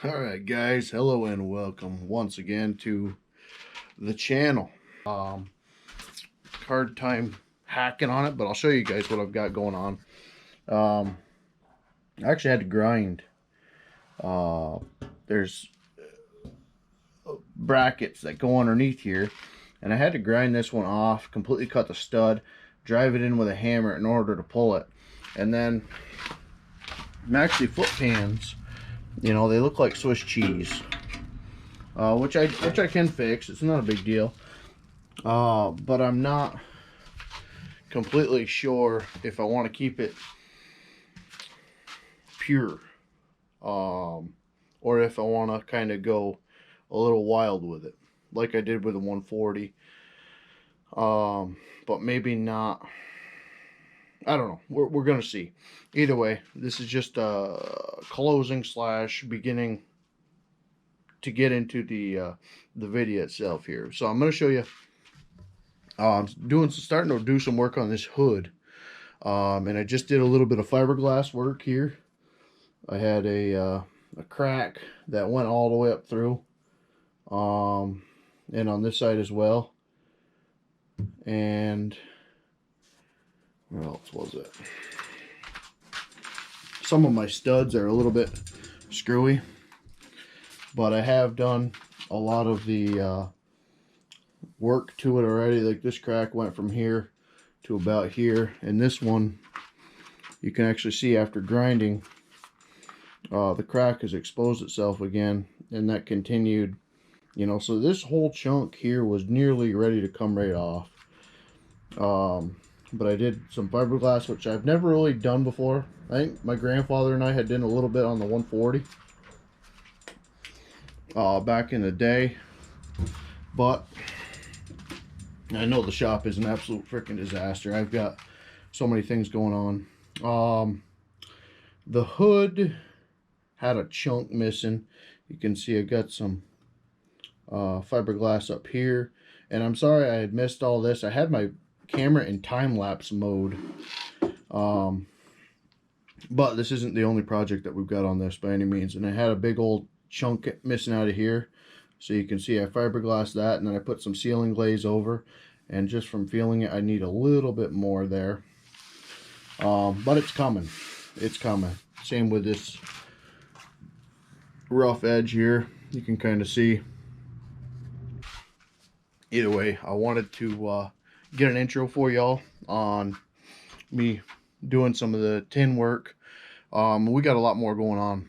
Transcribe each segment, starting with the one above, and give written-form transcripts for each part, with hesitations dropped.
Alright guys, hello and welcome once again to the channel. Hard time hacking on it, but I'll show you guys what I've got going on. I actually had to grind. There's brackets that go underneath here, and I had to grind this one off, completely cut the stud, drive it in with a hammer in order to pull it. And then I'm actually foot pans. You know, they look like Swiss cheese, which I can fix. It's not a big deal, but I'm not completely sure if I want to keep it pure, or if I want to kind of go a little wild with it, like I did with the 140. But maybe not. I don't know. We're gonna see. Either way, this is just a closing / beginning to get into the video itself here. So I'm gonna show you. I'm starting to do some work on this hood, and I just did a little bit of fiberglass work here. I had a crack that went all the way up through, and on this side as well. And where else was it? Some of my studs are a little bit screwy, but I have done a lot of the work to it already. Like this crack went from here to about here, and this one you can actually see after grinding, the crack has exposed itself again, and that continued, you know. So this whole chunk here was nearly ready to come right off. But I did some fiberglass, which I've never really done before. I think my grandfather and I had done a little bit on the 140 back in the day, but I know the shop is an absolute freaking disaster. I've got so many things going on. The hood had a chunk missing. You can see I got some fiberglass up here, and I'm sorry I had missed all this. I had my camera in time-lapse mode, but this isn't the only project that we've got on this by any means. And I had a big old chunk missing out of here, so you can see I fiberglassed that, and then I put some sealing glaze over, and just from feeling it, I need a little bit more there. But it's coming. It's coming. Same with this rough edge here. You can kind of see. Either way, I wanted to get an intro for y'all on me doing some of the tin work. We got a lot more going on.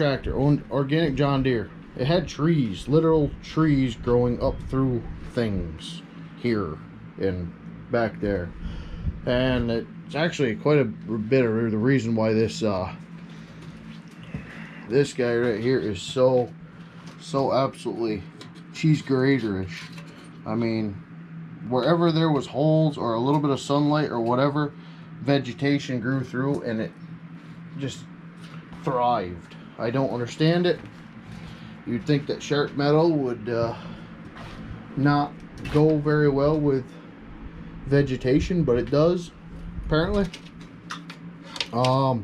tractor, organic John Deere. It had trees, literal trees growing up through things here and back there. And it's actually quite a bit of the reason why this this guy right here is so absolutely cheese grater-ish. I mean, wherever there was holes or a little bit of sunlight or whatever, vegetation grew through and it just thrived. I don't understand it. You'd think that sharp metal would not go very well with vegetation, but it does, apparently. So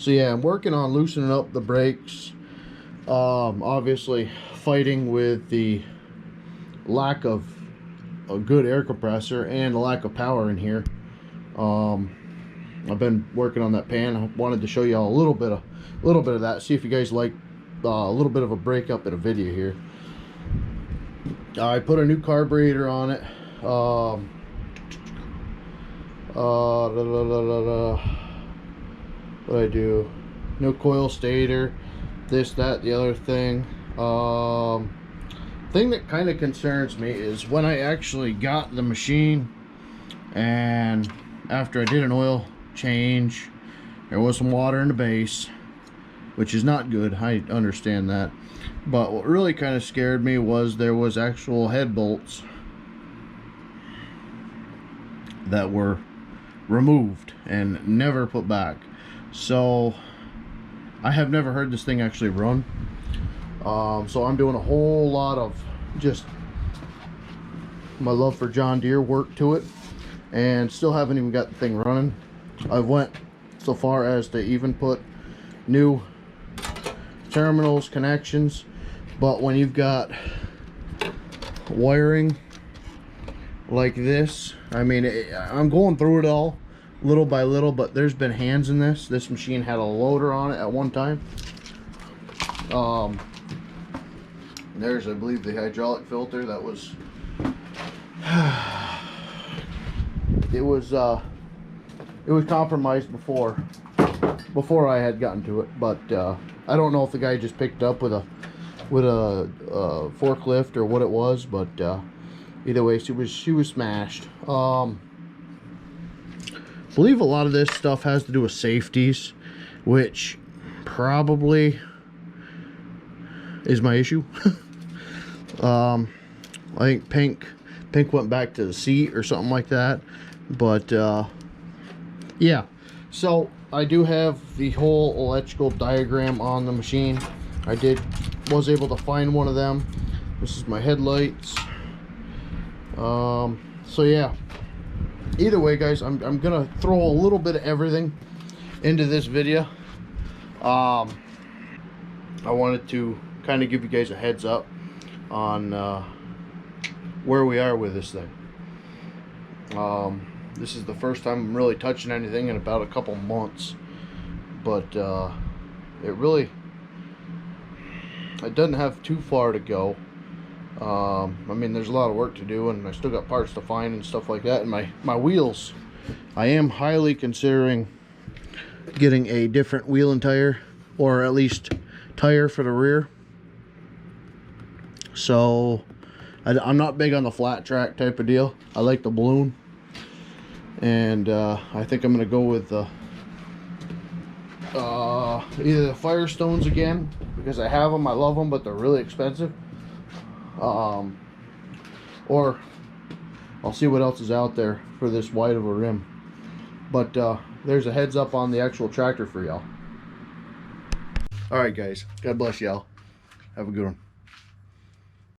yeah, I'm working on loosening up the brakes. Obviously fighting with the lack of a good air compressor and the lack of power in here. I've been working on that pan. I wanted to show y'all a little bit of that. See if you guys like a little bit of a breakup in a video here. I put a new carburetor on it. What I do? No coil stator. This, that, the other thing. Thing that kind of concerns me is when I actually got the machine, and after I did an oil change, there was some water in the base, which is not good. I understand that, but what really kind of scared me was there was actual head bolts that were removed and never put back. So I have never heard this thing actually run. So I'm doing a whole lot of just my love for John Deere work to it, and still haven't even got the thing running. I went so far as to even put new terminals, connections, but when you've got wiring like this, I mean, I'm going through it all little by little, but there's been hands in this. This machine had a loader on it at one time. There's, I believe, the hydraulic filter that was it was compromised before I had gotten to it, but I don't know if the guy just picked up with a forklift or what it was, but either way, she was smashed. I believe a lot of this stuff has to do with safeties, which probably is my issue. I think pink went back to the seat or something like that, but yeah. So I do have the whole electrical diagram on the machine. I was able to find one of them. This is my headlights. So yeah, either way, guys, I'm gonna throw a little bit of everything into this video. I wanted to kind of give you guys a heads up on where we are with this thing. This is the first time I'm really touching anything in about a couple months, but it doesn't have too far to go. I mean, there's a lot of work to do, and I still got parts to find and stuff like that. And my wheels, I am highly considering getting a different wheel and tire, or at least tire for the rear. So I'm not big on the flat track type of deal. I like the balloon, and I think I'm gonna go with the either the Firestones again, because I have them, I love them, but they're really expensive, or I'll see what else is out there for this wide of a rim. But there's a heads up on the actual tractor for y'all. Alright guys, God bless y'all. Have a good one.